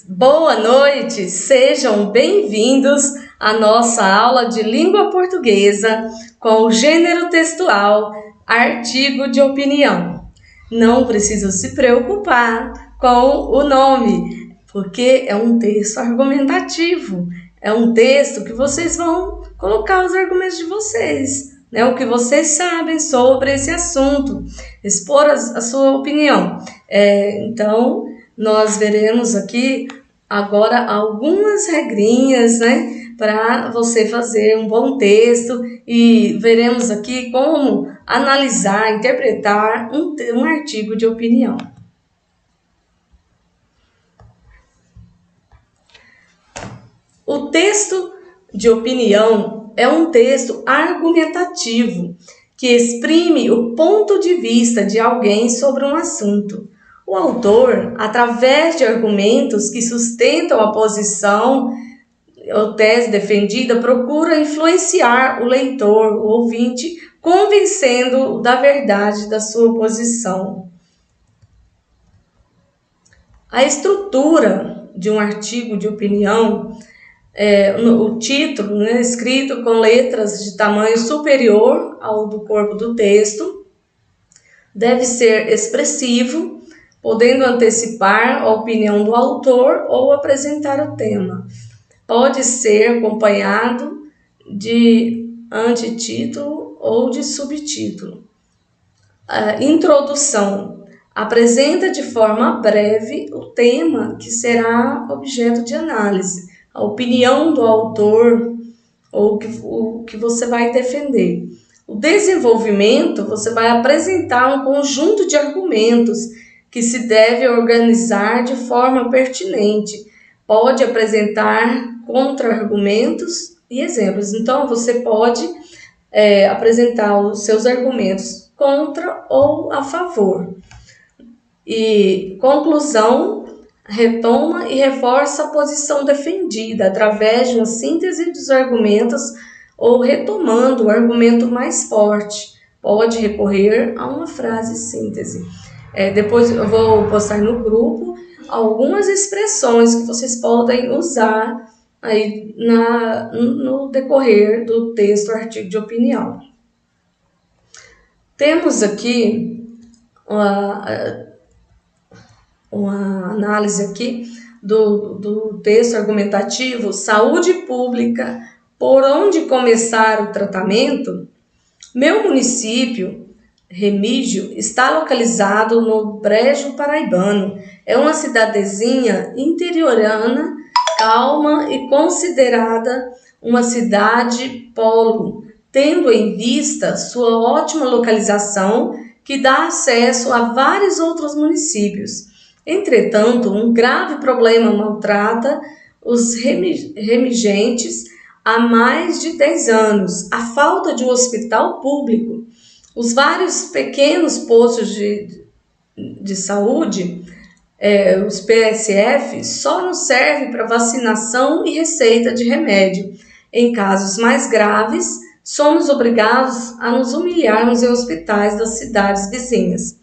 Boa noite, sejam bem-vindos à nossa aula de língua portuguesa com o gênero textual artigo de opinião. Não precisa se preocupar com o nome, porque é um texto argumentativo, é um texto que vocês vão colocar os argumentos de vocês, né? O que vocês sabem sobre esse assunto, expor a sua opinião. Então, nós veremos aqui agora algumas regrinhas, né, para você fazer um bom texto e veremos aqui como analisar, interpretar um artigo de opinião. O texto de opinião é um texto argumentativo que exprime o ponto de vista de alguém sobre um assunto. O autor, através de argumentos que sustentam a posição ou tese defendida, procura influenciar o leitor, o ouvinte, convencendo-o da verdade da sua posição. A estrutura de um artigo de opinião, o título, né, escrito com letras de tamanho superior ao do corpo do texto, deve ser expressivo, podendo antecipar a opinião do autor ou apresentar o tema. Pode ser acompanhado de antetítulo ou de subtítulo. Introdução. Apresenta de forma breve o tema que será objeto de análise, a opinião do autor ou o que você vai defender. O desenvolvimento, você vai apresentar um conjunto de argumentos que se deve organizar de forma pertinente. Pode apresentar contra-argumentos e exemplos. Então, você pode apresentar os seus argumentos contra ou a favor. E conclusão, retoma e reforça a posição defendida através de uma síntese dos argumentos ou retomando o argumento mais forte. Pode recorrer a uma frase síntese. Depois eu vou postar no grupo algumas expressões que vocês podem usar aí no decorrer do texto artigo de opinião. Temos aqui uma análise aqui do texto argumentativo Saúde Pública, por onde começar o tratamento? Meu município, Remígio, está localizado no Brejo Paraibano. É uma cidadezinha interiorana, calma e considerada uma cidade polo, tendo em vista sua ótima localização que dá acesso a vários outros municípios. Entretanto, um grave problema maltrata os remigentes há mais de 10 anos, a falta de um hospital público. Os vários pequenos postos de saúde, os PSF, só nos servem para vacinação e receita de remédio. Em casos mais graves, somos obrigados a nos humilharmos em hospitais das cidades vizinhas.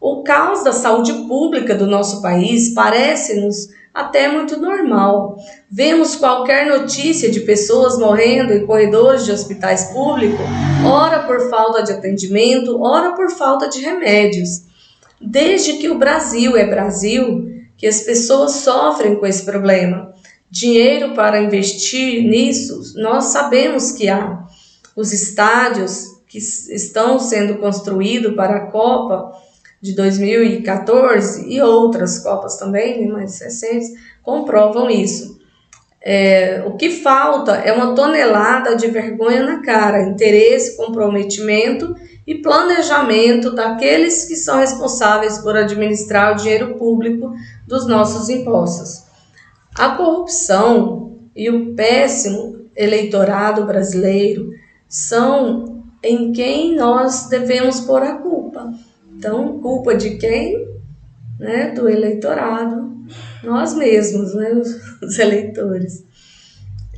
O caos da saúde pública do nosso país parece-nos até muito normal. Vemos qualquer notícia de pessoas morrendo em corredores de hospitais públicos, ora por falta de atendimento, ora por falta de remédios. Desde que o Brasil é Brasil, que as pessoas sofrem com esse problema. Dinheiro para investir nisso, nós sabemos que há. Os estádios que estão sendo construídos para a Copa de 2014 e outras Copas também, mais recentes, comprovam isso. O que falta é uma tonelada de vergonha na cara, interesse, comprometimento e planejamento daqueles que são responsáveis por administrar o dinheiro público dos nossos impostos. A corrupção e o péssimo eleitorado brasileiro são em quem nós devemos pôr a culpa. Então, culpa de quem? Né? Do eleitorado, nós mesmos, né? Os eleitores.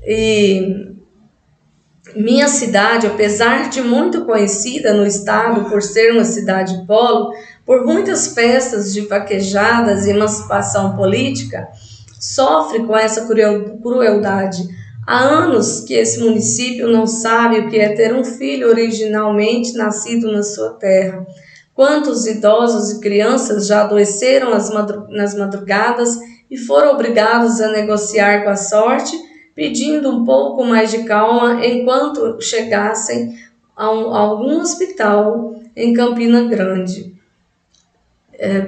E minha cidade, apesar de muito conhecida no estado por ser uma cidade polo, por muitas festas de vaquejadas e emancipação política, sofre com essa crueldade. Há anos que esse município não sabe o que é ter um filho originalmente nascido na sua terra. Quantos idosos e crianças já adoeceram nas madrugadas e foram obrigados a negociar com a sorte, pedindo um pouco mais de calma enquanto chegassem a algum hospital em Campina Grande.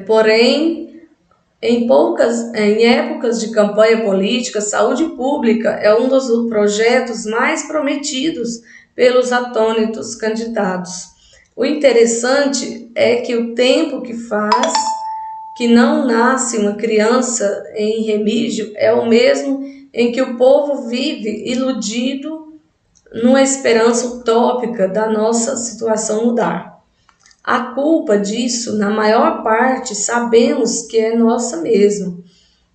Porém, em épocas de campanha política, saúde pública é um dos projetos mais prometidos pelos atônitos candidatos. O interessante é que o tempo que faz que não nasce uma criança em Remígio é o mesmo em que o povo vive iludido numa esperança utópica da nossa situação mudar. A culpa disso, na maior parte, sabemos que é nossa mesmo.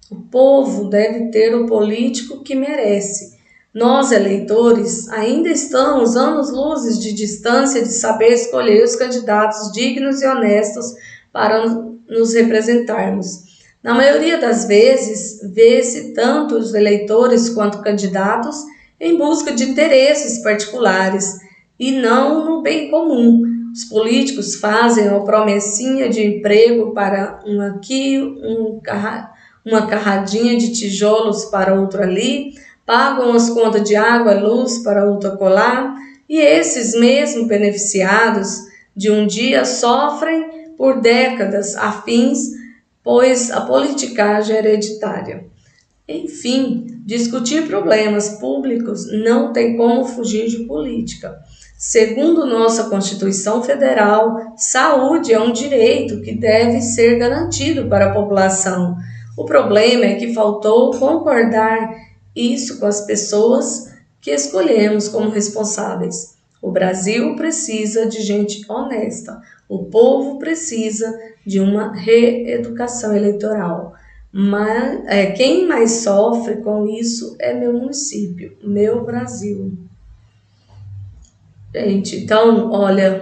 O povo deve ter o político que merece. Nós, eleitores, ainda estamos anos-luzes de distância de saber escolher os candidatos dignos e honestos para nos representarmos. Na maioria das vezes, vê-se tanto os eleitores quanto candidatos em busca de interesses particulares e não no bem comum. Os políticos fazem uma promessinha de emprego para um aqui, uma carradinha de tijolos para outro ali, pagam as contas de água e luz para outro acolá, e esses mesmos beneficiados de um dia sofrem por décadas afins, pois a politicagem é hereditária. Enfim, discutir problemas públicos não tem como fugir de política. Segundo nossa Constituição Federal, saúde é um direito que deve ser garantido para a população. O problema é que faltou concordar isso com as pessoas que escolhemos como responsáveis. O Brasil precisa de gente honesta. O povo precisa de uma reeducação eleitoral. Mas quem mais sofre com isso é meu município, meu Brasil. Gente, então, olha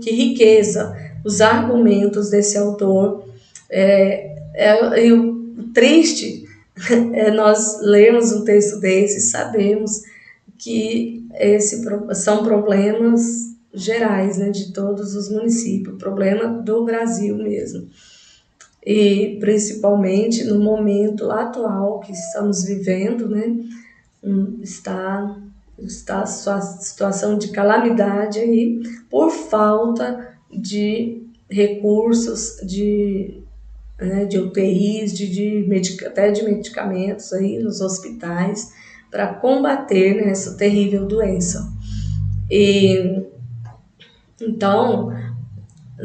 que riqueza os argumentos desse autor. E o triste é nós lermos um texto desse e sabemos que são problemas gerais, né, de todos os municípios, problema do Brasil mesmo. E principalmente no momento atual que estamos vivendo, né, está a situação de calamidade aí por falta de recursos, de UTIs, até de medicamentos aí nos hospitais para combater, né, essa terrível doença. E então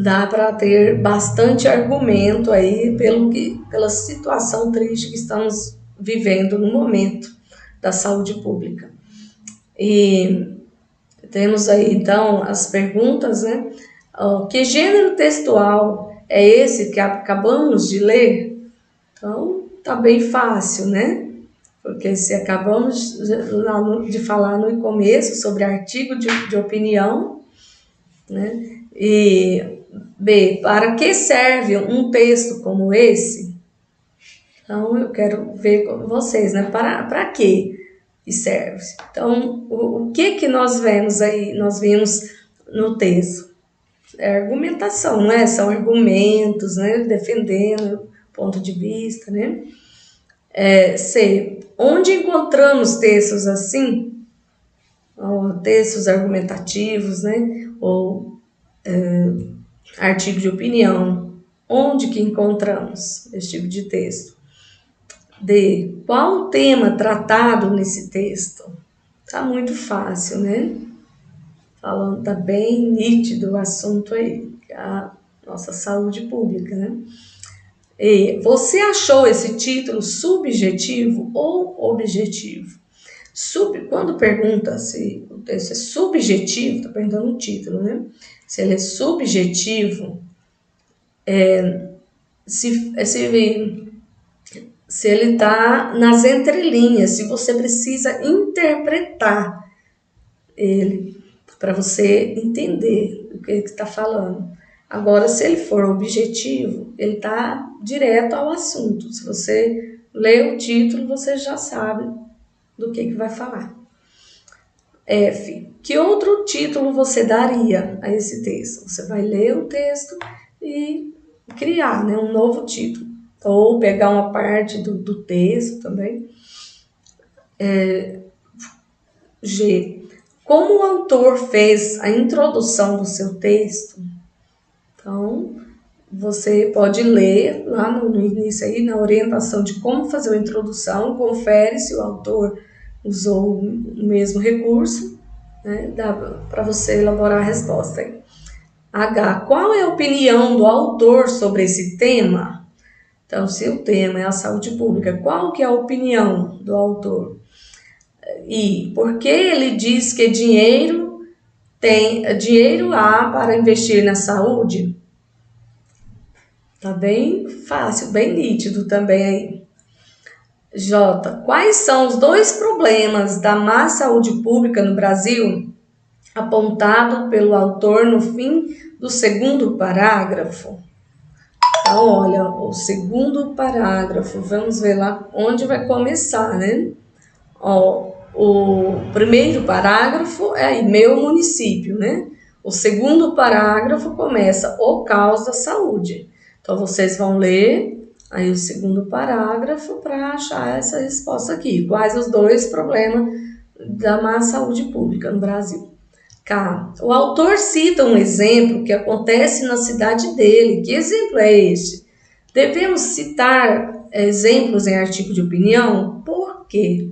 dá para ter bastante argumento aí pela situação triste que estamos vivendo no momento da saúde pública. E temos aí então as perguntas, né? Que gênero textual é esse que acabamos de ler? Então tá bem fácil, né? Porque se acabamos de falar no começo sobre artigo de opinião, né? E B, para que serve um texto como esse? Então eu quero ver com vocês, né? Para quê que serve? Então, o que nós vemos aí? Nós vimos no texto argumentação, não é? São argumentos, né? Defendendo ponto de vista, né? C, onde encontramos textos assim, textos argumentativos, né? Ou artigo de opinião, onde que encontramos esse tipo de texto? D, qual o tema tratado nesse texto? Tá muito fácil, né? Falando, tá bem nítido o assunto aí, que é a nossa saúde pública, né? E você achou esse título subjetivo ou objetivo? Quando pergunta se o texto é subjetivo, tá perguntando o título, né? Se ele é subjetivo, se ele está nas entrelinhas, se você precisa interpretar ele para você entender o que ele está falando. Agora, se ele for objetivo, ele está direto ao assunto. Se você lê o título, você já sabe do que vai falar. F. Que outro título você daria a esse texto? Você vai ler o texto e criar, né, um novo título. Ou pegar uma parte do texto também. G. Como o autor fez a introdução do seu texto? Então, você pode ler lá no início aí, na orientação de como fazer a introdução, confere se o autor usou o mesmo recurso, né? Dá para você elaborar a resposta aí. H. Qual é a opinião do autor sobre esse tema? Então, se o tema é a saúde pública, qual que é a opinião do autor? E por que ele diz que dinheiro há para investir na saúde? Tá bem fácil, bem nítido também aí. J. Quais são os dois problemas da má saúde pública no Brasil, apontado pelo autor no fim do segundo parágrafo? Então, olha, o segundo parágrafo, vamos ver lá onde vai começar, né? Ó, o primeiro parágrafo é meu município, né? O segundo parágrafo começa o caos da saúde. Então, vocês vão ler aí o segundo parágrafo para achar essa resposta aqui. Quais os dois problemas da má saúde pública no Brasil? K. O autor cita um exemplo que acontece na cidade dele. Que exemplo é este? Devemos citar exemplos em artigo de opinião? Por quê?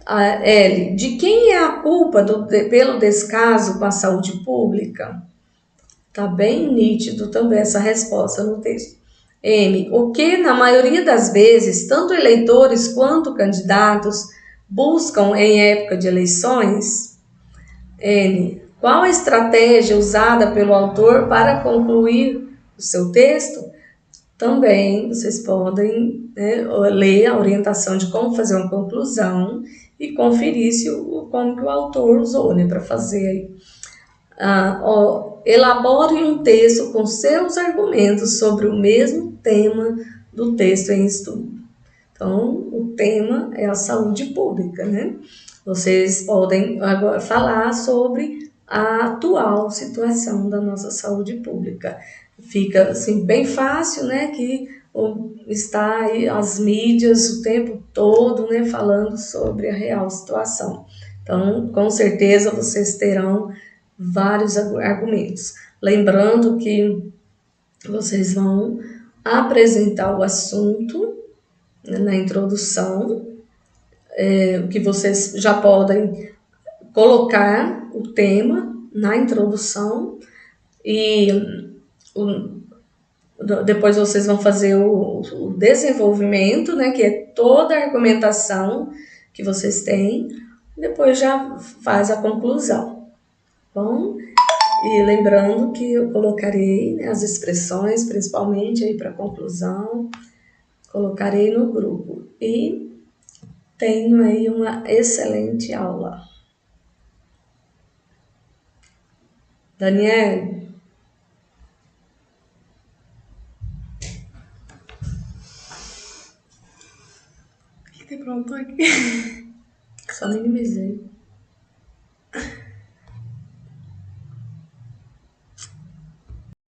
L. De quem é a culpa pelo descaso com a saúde pública? Tá bem nítido também essa resposta no texto. M. O que, na maioria das vezes, tanto eleitores quanto candidatos buscam em época de eleições? N. Qual a estratégia usada pelo autor para concluir o seu texto? Também vocês podem, né, ler a orientação de como fazer uma conclusão e conferir como que o autor usou, né, para fazer aí. Elabore um texto com seus argumentos sobre o mesmo tema do texto em estudo. Então, o tema é a saúde pública, né? Vocês podem agora falar sobre a atual situação da nossa saúde pública. Fica assim bem fácil, né, que está aí as mídias o tempo todo, né, falando sobre a real situação. Então, com certeza vocês terão vários argumentos. Lembrando que vocês vão apresentar o assunto, né, na introdução, que vocês já podem colocar o tema na introdução e depois vocês vão fazer o desenvolvimento, né, que é toda a argumentação que vocês têm, depois já faz a conclusão. Bom, e lembrando que eu colocarei, né, as expressões, principalmente aí para conclusão, colocarei no grupo. E tenho aí uma excelente aula. Daniel? Fiquei pronto aqui. Só minimizei.